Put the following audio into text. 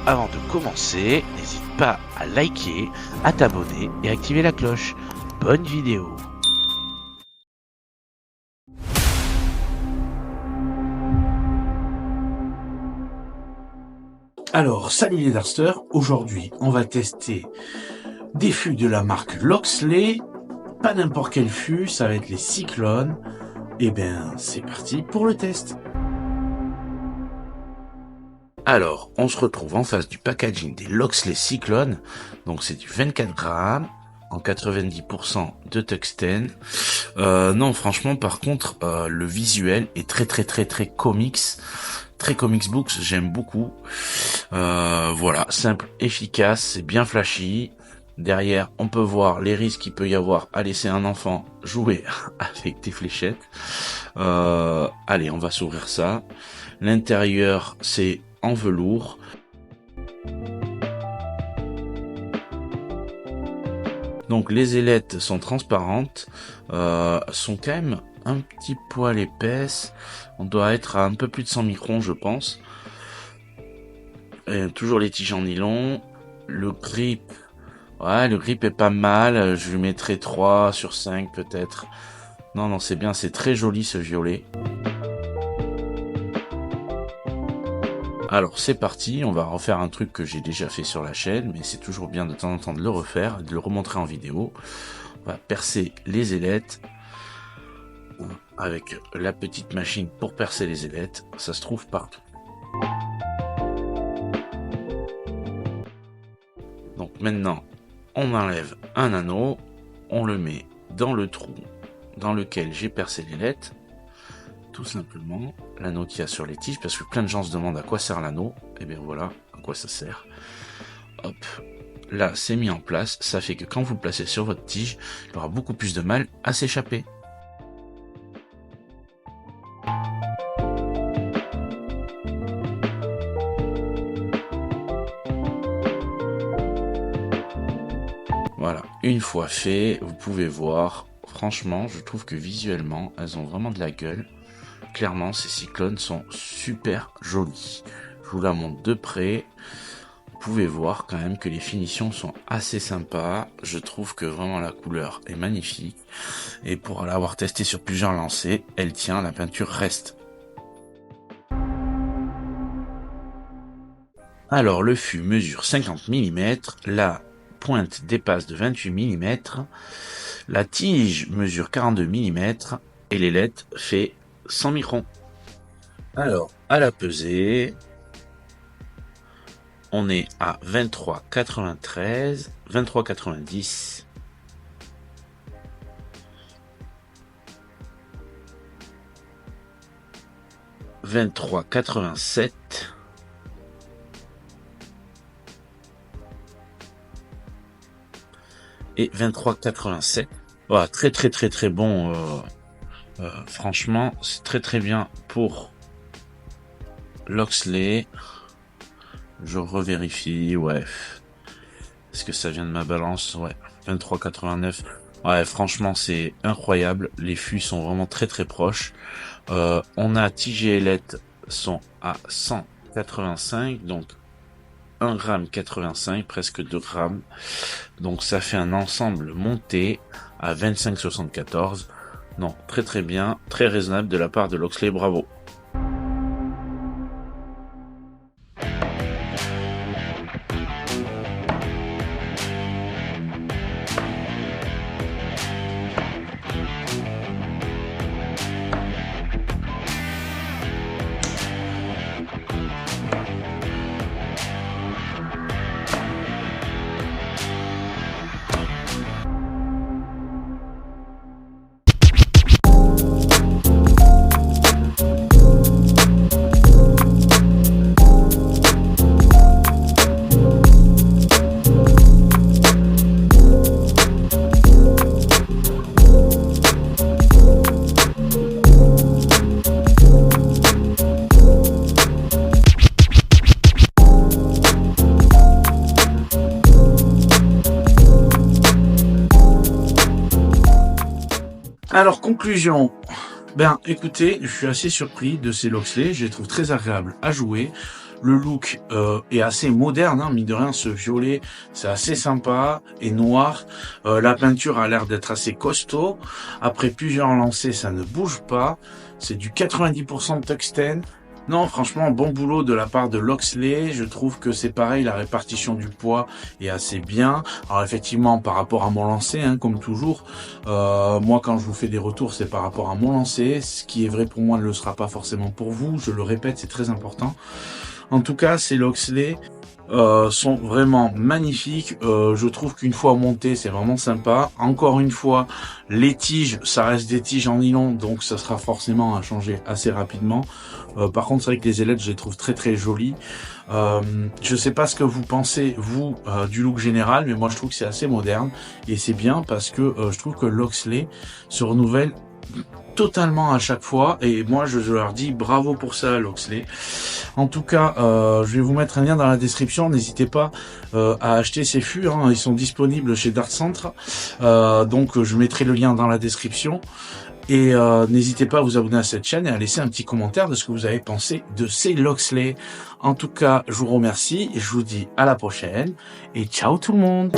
avant de commencer, n'hésite pas à liker, à t'abonner et activer la cloche. Bonne vidéo. Alors, salut les darsters, aujourd'hui on va tester des fûts de la marque Loxley, pas n'importe quel fût, ça va être les Cyclones. Et ben c'est parti pour le test. Alors, on se retrouve en face du packaging des Loxley Cyclones, donc c'est du 24 grammes, en 90% de tungstène. Non, franchement, par contre, le visuel est très comics. Très comics books, j'aime beaucoup. Voilà, simple, efficace, c'est bien flashy. Derrière, on peut voir les risques qu'il peut y avoir à laisser un enfant jouer avec des fléchettes. Allez, on va s'ouvrir ça. L'intérieur, c'est en velours. Donc les ailettes sont transparentes, sont quand même un petit poil épaisses. On doit être à un peu plus de 100 microns, je pense. Et toujours les tiges en nylon. Le grip, ouais, le grip est pas mal. Je lui mettrai 3 sur 5 peut-être. Non, c'est bien, c'est très joli ce violet. Alors c'est parti, on va refaire un truc que j'ai déjà fait sur la chaîne, mais c'est toujours bien de temps en temps de le refaire, de le remontrer en vidéo. On va percer les ailettes avec la petite machine pour percer les ailettes, ça se trouve partout. Donc maintenant, on enlève un anneau, on le met dans le trou dans lequel j'ai percé l'ailette. Tout simplement, l'anneau qu'il y a sur les tiges, parce que plein de gens se demandent à quoi sert l'anneau, et bien voilà à quoi ça sert. Hop, là c'est mis en place, ça fait que quand vous le placez sur votre tige, il aura beaucoup plus de mal à s'échapper. Voilà, une fois fait, vous pouvez voir, franchement, je trouve que visuellement, elles ont vraiment de la gueule. Clairement, ces cyclones sont super jolis. Je vous la montre de près. Vous pouvez voir quand même que les finitions sont assez sympas. Je trouve que vraiment la couleur est magnifique. Et pour l'avoir testé sur plusieurs lancers, elle tient, la peinture reste. Alors, le fût mesure 50 mm. La pointe dépasse de 28 mm. La tige mesure 42 mm. Et l'ailette fait 100 microns. Alors, à la pesée, on est à 23,93, 23,90. 23,87. Et 23,87. Voilà, très bon. Franchement, c'est très bien pour Loxley. Je revérifie, ouais. Est-ce que ça vient de ma balance? Ouais, 23,89. Ouais, franchement, c'est incroyable. Les fûts sont vraiment très proches. On a tige et ailette sont à 185, donc 1,85 g, presque 2 grammes. Donc ça fait un ensemble monté à 25,74. Non, très bien, très raisonnable de la part de Loxley, bravo. Alors, conclusion. Ben, écoutez, je suis assez surpris de ces Loxley. Je les trouve très agréables à jouer. le look est assez moderne, hein, mine de rien, ce violet, c'est assez sympa et noir. La peinture a l'air d'être assez costaud. Après plusieurs lancers, ça ne bouge pas. C'est du 90% de tungstène. Non, franchement, bon boulot de la part de Loxley. Je trouve que c'est pareil, la répartition du poids est assez bien. Alors effectivement, par rapport à mon lancer, hein, comme toujours, moi quand je vous fais des retours, c'est par rapport à mon lancer. Ce qui est vrai pour moi ne le sera pas forcément pour vous. Je le répète, c'est très important. En tout cas, ces Loxley sont vraiment magnifiques. Je trouve qu'une fois monté, c'est vraiment sympa. Encore une fois, les tiges, ça reste des tiges en nylon, donc ça sera forcément à changer assez rapidement. Par contre, c'est vrai que les ailettes, je les trouve très très jolies. Je sais pas ce que vous pensez, vous, du look général, mais moi je trouve que c'est assez moderne. Et c'est bien parce que je trouve que Loxley se renouvelle totalement à chaque fois. Et moi, je leur dis bravo pour ça, Loxley. En tout cas, je vais vous mettre un lien dans la description. N'hésitez pas à acheter ces fûts. Hein. Ils sont disponibles chez Dart Centre. Donc, je mettrai le lien dans la description. Et n'hésitez pas à vous abonner à cette chaîne et à laisser un petit commentaire de ce que vous avez pensé de ces Loxley. En tout cas, je vous remercie et je vous dis à la prochaine. Et ciao tout le monde!